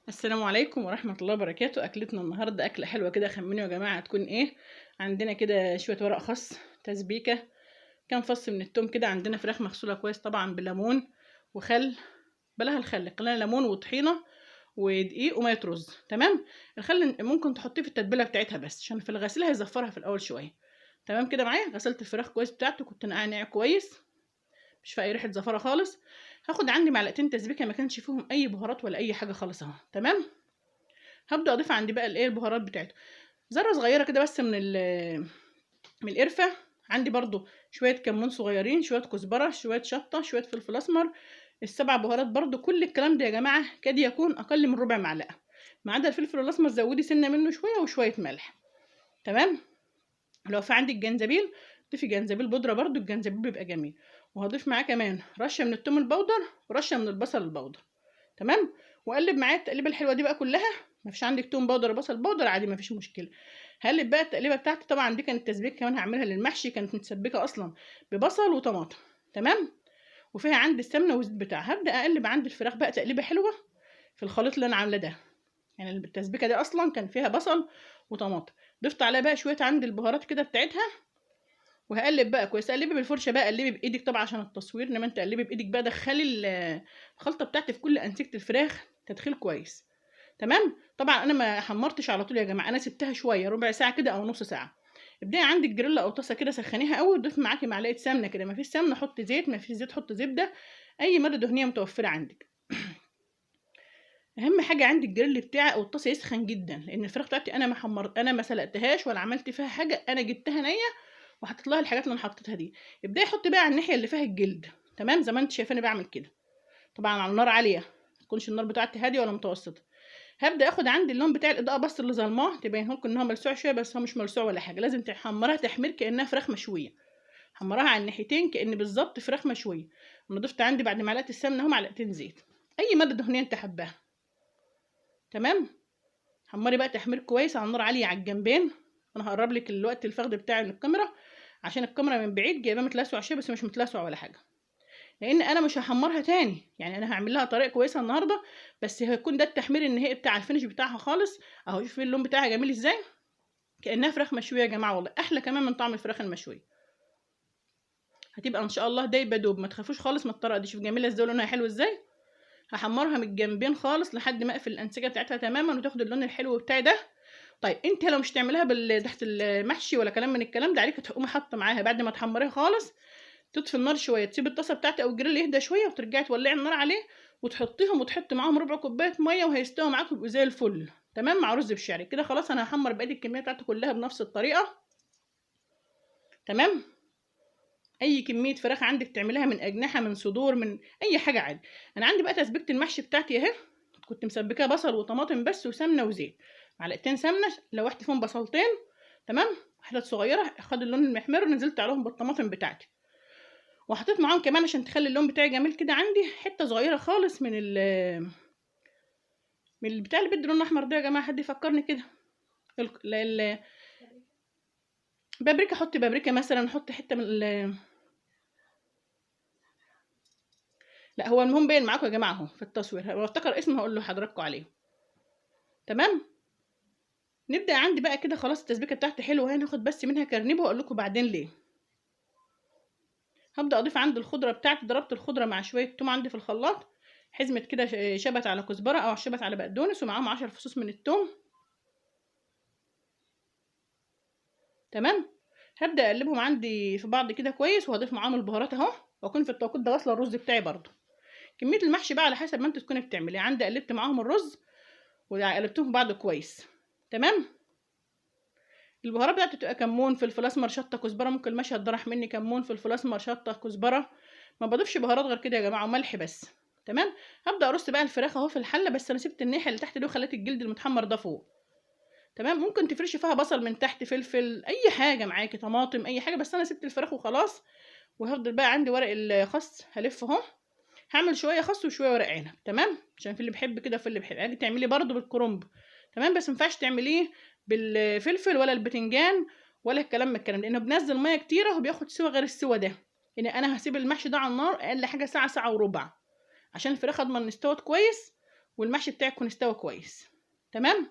السلام عليكم ورحمة الله وبركاته. أكلتنا النهاردة أكلة حلوة كده، خمنوا يا جماعة هتكون إيه. عندنا كده شوية ورق خس، تسبيكة، كام فص من التوم كده، عندنا فراخ مغسولة كويس طبعا بليمون وخل، بلاها الخل، قلنا ليمون وطحينة ودقيق ومية رز. تمام. الخل ممكن تحطيه في التتبيلة بتاعتها بس عشان في الغسيل هيزفرها في الأول شوية. تمام كده معايا. غسلت الفراخ كويس بتاعته، كنت نقعها كويس، مش فيها اي ريحه زفاره خالص. هاخد عندي معلقتين تسبيكه ما كانش فيهم اي بهارات ولا اي حاجه خالص اهو. تمام. هبدا اضيف عندي بقى الايه البهارات بتاعته، ذره صغيره كده بس من القرفه. عندي برضو شويه كمون صغيرين، شويه كزبره، شويه شطه، شويه فلفل اسمر، السبع بهارات برضو. كل الكلام ده يا جماعه كاد يكون اقل من ربع معلقه، ما عدا الفلفل الاسمر زودي سنه منه شويه، وشويه ملح. تمام. لو في عندك جنزبيل ضيفي جنزبيل بودره، برضو الجنزبيل بيبقى جميل. وهضيف معاه كمان رشه من الثوم البودر ورشه من البصل البودر. تمام. واقلب معايا التقليبه الحلوه دي بقى كلها. مفيش عندك توم باودر بصل باودر عادي مفيش مشكله. هقلب بقى التقليبه بتاعتي. طبعا دي كانت تسبيكه كمان هعملها للمحشي، كانت متسبكه اصلا ببصل وطماطم. تمام. وفيها عندي السمنه والزيت بتاعها. هبدا اقلب عندي الفراخ بقى تقليبه حلوه في الخليط اللي انا عامله ده. يعني التسبيكه دي اصلا كان فيها بصل وطماطم. ضفت عليها بقى شويه عندي البهارات كده بتاعتها، وهقلب بقى كويس. قلبي بالفرشه بقى، قلبي بايدك طبعا عشان التصوير، انما انت قلبي بايدك بقى. دخلي الخلطه بتاعتي في كل انسجه الفراخ تدخيل كويس. تمام. طبعا انا ما حمرتش على طول يا جماعه، انا سبتها شويه، ربع ساعه كده او نص ساعه. ابداي عندك جريلا او طاسه كده، سخنيها قوي، وضيف معاكي معلقه سمنه كده. ما فيش سمنه حطي زيت، ما فيش زيت حطي زبده، اي ماده دهنيه متوفره عندك. اهم حاجه عندك الجريل بتاعي او الطاسه يسخن جدا، لان الفراخ بتاعتي انا ما سلقتهاش ولا عملت فيها حاجه، انا جبتها نيه وحطيت لها الحاجات اللي انا حطيتها دي. ابداي حطي بقى على الناحيه اللي فيها الجلد. تمام. زي ما انت شايفاني بعمل كده، طبعا على نار عاليه، ما تكونش النار بتاعتي هاديه ولا متوسطه. هبدا اخد عندي اللون بتاع الاضاءه بس اللي ظلماه، تبين لكم ان هو ملسوع شويه، بس هو مش ملسوع ولا حاجه. لازم تحمرها تحمير كانها فراخ مشويه، حمرها على الناحيتين كان بالظبط فراخ مشويه. انا ضفت عندي بعد معلقه السمنه اهو معلقتين زيت، اي ماده دهنيه انت حباها. تمام. حمري بقى تحمير كويس على نار عاليه على الجنبين. انا هقرب لك الوقت الفخذ بتاعي من الكاميرا، عشان الكاميرا من بعيد جايباه متلسع شويه، بس مش متلسع ولا حاجه، لان انا مش هحمرها تاني. يعني انا هعمل لها طريقه كويسه النهارده، بس هيكون ده التحمير النهائي بتاع الفينش بتاعها خالص. اهو شوفي اللون بتاعها جميل ازاي، كانها فراخ مشويه يا جماعه، والله احلى كمان من طعم الفراخ المشويه. هتبقى ان شاء الله دايبه دوب، ما تخافوش خالص من الطريقه دي. شوف جميله ازاي، لونها حلو ازاي. هحمرها من الجنبين خالص لحد ما اقفل الانسجه بتاعتها تماما وتاخد اللون الحلو بتاعي ده. طيب انت لو مش تعمليها تحت المحشي ولا كلام من الكلام ده عليك، تقومي حاطه معاها بعد ما تحمريها خالص، تطفي النار شويه، تسيب الطاسه بتاعتي او الجريل يهدى شويه، وترجعي تولعي النار عليه وتحطيهم، وتحطي معاهم ربع كوبايه ميه، وهيستووا معاكم يبقوا زي الفل. تمام. مع رز بشعري كده خلاص. انا هحمر بقيه الكميه بتاعتي كلها بنفس الطريقه. تمام. اي كميه فراخ عندك تعمليها، من اجنحه، من صدور، من اي حاجه عادي. انا عندي بقى تسبيكه المحشي بتاعتي اهي، كنت مسبكاها بصل وطماطم بس وسمنه وزيت، معلقتين سمنه لوحت فيهم بصلتين. تمام. حتت صغيره خد اللون المحمر، ونزلت عليهم بالطماطم بتاعتي، وحطيت معاهم كمان عشان تخلي اللون بتاعي جميل كده عندي حته صغيره خالص من البتاع اللي بيدي لون احمر ده يا جماعه. حد يفكرني كده. بابريكا، حطي بابريكا مثلا، حطي حته من لا هو المهم باين معاكم يا جماعه اهو في التصوير، لو افتكر اسمه هقول له حضراتكم عليه. تمام. نبدا عندي بقى كده خلاص. التسبيكه بتاعتي حلوه، هناخد بس منها كرنيبه واقول لكم بعدين ليه. هبدا اضيف عندي الخضره بتاعتي. ضربت الخضره مع شويه توم عندي في الخلاط، حزمه كده شبت على كزبره او شبت على بقدونس، ومعاهم 10 فصوص من التوم. تمام. هبدا اقلبهم عندي في بعض كده كويس، وهضيف معاهم البهارات اهو، واكون في التوقيت ده غسله الرز بتاعي برضو. كميه المحشي بقى على حسب ما انت تكوني بتعملي. عندي قلبت معاهم الرز وقلبتهم في بعض كويس. تمام. البهارات بتاعتي تبقى كمون، فلفل اسمر، شطه، كزبره. ممكن المشهد ده راح مني، كمون، فلفل اسمر، شطه، كزبره. ما بضيفش بهارات غير كده يا جماعه، وملح بس. تمام. هبدا ارص بقى الفراخ اهو في الحله، بس انا سبت الناحيه اللي تحت دي وخليت الجلد المتحمر ده فوق. تمام. ممكن تفرشي فيها بصل من تحت، فلفل، اي حاجه معاكي، طماطم، اي حاجه، بس انا سبت الفراخ وخلاص. وهفضل بقى عندي ورق الخس هلف اهو. هعمل شويه خس وشويه ورق عنب. تمام. عشان في اللي بيحب كده وفي اللي بيحب عادي تعملي برده بالكرنب. تمام. بس ما ينفعش تعمليه بالفلفل ولا البتنجان ولا الكلام من الكلام، لانه بنزل ميه كتيره وبياخد سوا غير السوا ده. يعني انا هسيب المحشي ده على النار اقل حاجه ساعه، ساعه وربع، عشان الفراخ اضمن ان استوت كويس والمحشي بتاعك يكون استوى كويس. تمام.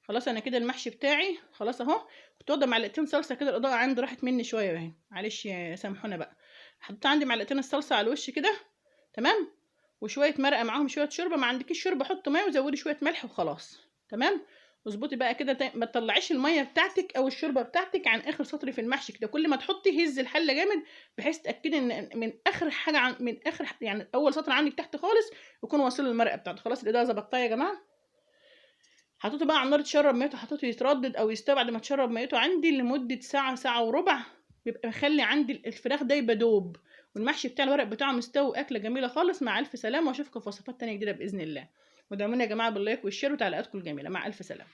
خلاص انا كده المحشي بتاعي خلاص اهو. كنت واخده معلقتين صلصه كده، الاضاءه عندي راحت مني شويه اهي، معلش سامحونا بقى. حطيت عندي معلقتين الصلصه على الوش كده. تمام. وشويه مرقه معاهم شويه شوربه، ما عندكيش شوربه حطي ميه وزودي شويه ملح وخلاص. تمام. اظبطي بقى كده، ما تطلعيش الميه بتاعتك او الشوربه بتاعتك عن اخر سطر في المحشي كده، كل ما تحطي هز الحله جامد بحيث تاكدي ان من اخر حاجه من اخر يعني اول سطر عندك تحت خالص يكون واصل المرقه بتاعته. خلاص الاضاءه ظبطتها يا جماعه. حطيته بقى على النار تشرب ميته، حطيته يتردد او يستوي بعد ما تشرب ميته عندي لمده ساعه، ساعه وربع. بيبقى مخلي عندي الفراخ دايبه دوب، والمحشي بتاع الورق بتاعه مستوي، اكله جميله خالص. مع الف سلامه، واشوفكم في وصفات تانية جديده باذن الله. ودعمونا يا جماعه باللايك والشير وتعليقاتكم الجميله. مع الف سلامه.